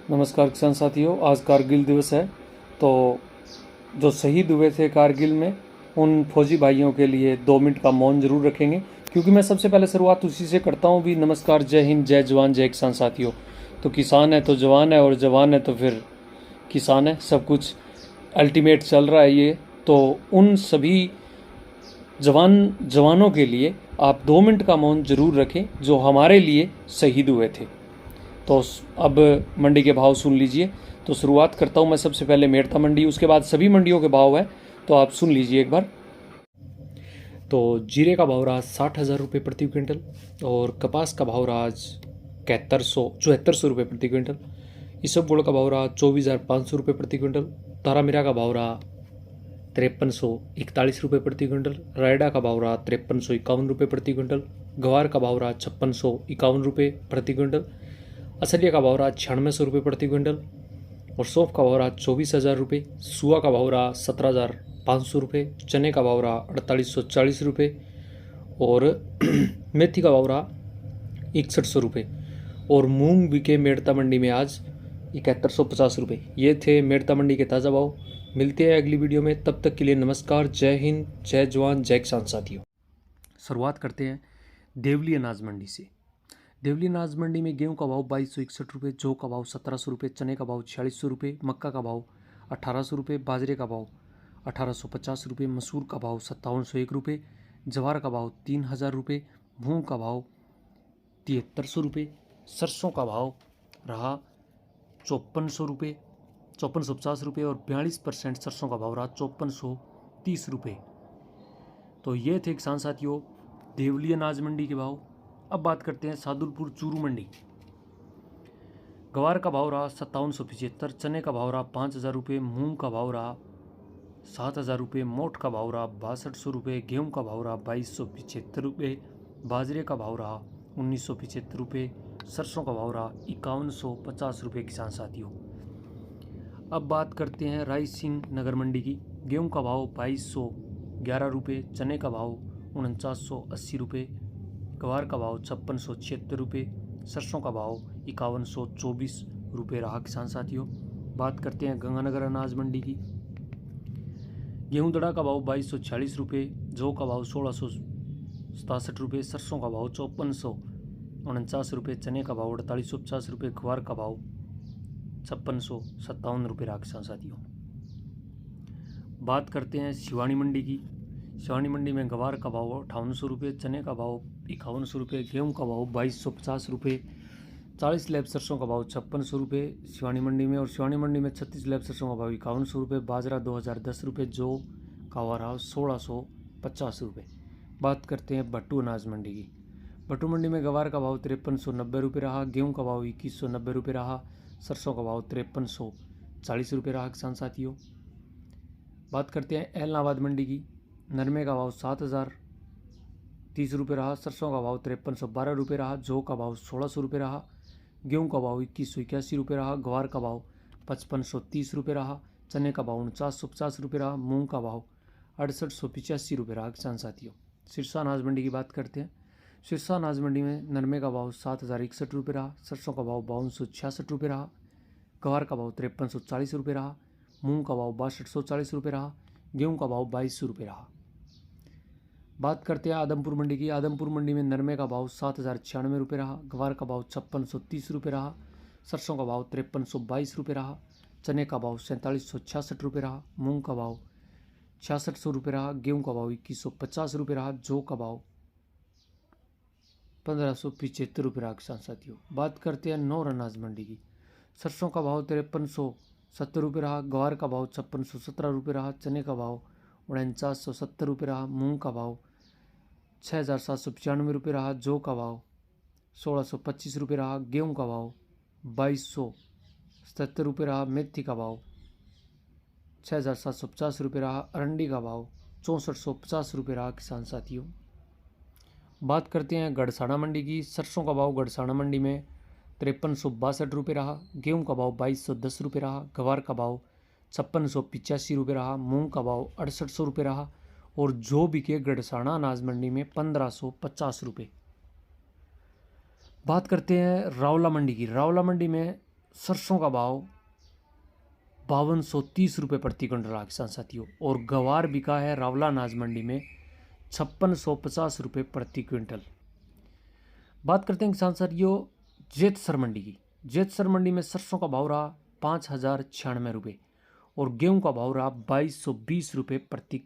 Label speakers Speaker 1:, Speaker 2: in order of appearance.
Speaker 1: नमस्कार किसान साथियों, आज कारगिल दिवस है। तो जो शहीद हुए थे कारगिल में, उन फौजी भाइयों के लिए 2 मिनट का मौन जरूर रखेंगे, क्योंकि मैं सबसे पहले शुरुआत उसी से करता हूँ भी। नमस्कार, जय हिंद, जय जवान, जय किसान साथियों। तो किसान है तो जवान है, और जवान है तो फिर किसान है। सब कुछ अल्टीमेट चल रहा है ये। तो उन सभी जवानों के लिए आप 2 मिनट का मौन जरूर रखें, जो हमारे लिए शहीद हुए थे। तो अब मंडी के भाव सुन लीजिए। तो शुरुआत करता हूँ मैं सबसे पहले मेड़ता मंडी, उसके बाद सभी मंडियों के भाव हैं, तो आप सुन लीजिए एक बार। तो जीरे का भाव रहा 60,000 रुपये प्रति क्विंटल, और कपास का भाव रहा आज 7100 प्रति क्विंटल। इसबगोल का भाव रहा 24,500 प्रति क्विंटल। तारामीरा का भाव रहा 5341 प्रति क्विंटल। रायडा का भाव रहा 5351 प्रति क्विंटल। गवार का भाव रहा 5651 प्रति क्विंटल। असलिया का भाव रहा 9600 प्रति क्विंटल, और सौंफ का भाव रहा 24,000 रुपये। सुआ का भाव रहा 17,500 रुपये। चने का भाव रहा 4840 रुपये, और मेथी का भाव रहा 6100 रुपये। और मूंग बिके मेड़ता मंडी में आज 7150 रुपये। ये थे मेड़ता मंडी के ताज़ा भाव। मिलते हैं अगली वीडियो में, तब तक के लिए नमस्कार, जय हिंद, जय जवान, जय किसान साथियों। शुरुआत करते हैं देवली अनाज मंडी से। देवली अनाज मंडी में गेहूं का भाव 2261 रुपये, जौ का भाव 1700 रुपये, चने का भाव 4600 रुपये, मक्का का भाव 1800 रुपये, बाजरे का भाव 1850 रुपये, मसूर का भाव 5701 रुपये, जवार का भाव 3000 रुपये, मूंग का भाव 7300 रुपये, सरसों का भाव रहा 5400 रुपये, 5450 रुपये, और 42% सरसों का भाव रहा 5430 रुपये। तो ये थे किसान साथियों देवली अनाज मंडी के भाव। अब बात करते हैं सादुलपुर चूरू मंडी। गवार का भाव रहा 5775, चने का भाव रहा 5000 रुपये, मूंग का भाव रहा 7000 रुपये, मोठ का भाव रहा 6200 रुपये, गेहूँ का भाव रहा 2275 रुपये, बाजरे का भाव रहा 1975 रुपये, सरसों का भाव रहा 5150 रुपये। किसान साथियों, अब बात करते हैं राय सिंह नगर मंडी की। गेहूँ का भाव 2211 रुपये, चने का भाव 4980 रुपये, गवार का भाव 5676 रुपये, सरसों का भाव 5124 रुपये रहा। किसान साथियों, बात करते हैं गंगानगर अनाज मंडी की। गेहूं दड़ा का भाव 2246 रुपये, जौ का भाव 1667 रुपये, सरसों का भाव 5449 रुपये, चने का भाव 4850 रुपये, गवार का भाव 5657 रुपये रहा। किसान साथियों, बात करते हैं शिवानी मंडी की। शिवानी मंडी में गवार का भाव 5800 रुपये, चने का भाव 5100 रुपये, गेहूँ का भाव 2250 रुपये, 40 लैब सरसों का भाव 5600 रुपये शिवानी मंडी में, और शिवानी मंडी में 36 लैब सरसों का भाव 5100 रुपये, बाजरा 2010 रुपये, जौ का भाव 1650 रुपये। बात करते हैं भट्टू अनाज मंडी की। भट्टू मंडी में गवार का भाव 5390 रुपये रहा, गेहूँ का भाव 2190 रुपये रहा, सरसों का भाव 5340 रुपये रहा। किसान साथियों, बात करते हैं एलनाबाद मंडी की। नरमे का भाव 7030 रुपये रहा, सरसों का भाव 5312 रुपये रहा, जौ का भाव 1600 रुपये रहा, गेहूँ का भाव 2181 रुपये रहा, गवार का भाव 5530 रुपये रहा, चने का भाव 4950 रुपये रहा, मूंग का भाव 6885 रुपये रहा। किसान साथियों, सिरसा अनाज मंडी की बात करते हैं। सिरसा अनाज मंडी में नरमे का भाव 7061 रुपये रहा, सरसों का भाव 5266 रुपये रहा, गवार का भाव 5340 रुपये रहा, मूंग का भाव 6240 रुपये रहा, गेहूँ का भाव 2200 रुपये रहा। बात करते हैं आदमपुर मंडी की। आदमपुर मंडी में नरमे का भाव 7096 रुपये रहा, गवार का भाव 5630 रुपये रहा, सरसों का भाव 5322 रुपये रहा, चने का भाव 4766 रुपये रहा, मूंग का भाव 6600 रुपये रहा, गेहूँ का भाव 2150 रुपये रहा, जौ का भाव 1575 रुपये रहा। किसान साथियों, बात करते हैं नौर अनाज मंडी की। सरसों का भाव 5370 रुपये रहा, गवार का भाव 5617 रुपये रहा, चने का भाव 4970 रुपये रहा, मूंग का भाव 6795 रुपये रहा, जौ का भाव 1625 रुपये रहा, गेहूँ का भाव 2277 रुपये रहा, मेथी का भाव 6750 रुपये रहा, अरंडी का भाव 6450 रुपये रहा। किसान साथियों, बात करते हैं गड़साना मंडी की। सरसों का भाव गड़साना मंडी में 5362 रुपये रहा, गेहूँ का भाव 2210 रुपये रहा, गवार का भाव 5685 रुपये रहा, मूंग का भाव 6800 रुपये रहा, और जो बिके गड़साना अनाज मंडी में 1550 रुपये। बात करते हैं रावला मंडी की। रावला मंडी में सरसों का भाव 5230 रुपये प्रति क्विंटल रहा किसान साथियों। और गवार बिका है रावला अनाज मंडी में 5650 रुपये प्रति क्विंटल। बात करते हैं किसान साथियों जेतसर मंडी की। जेतसर मंडी में सरसों का भाव रहा 5096 रुपये और गेहूं का भाव रहा 2220 रुपये प्रति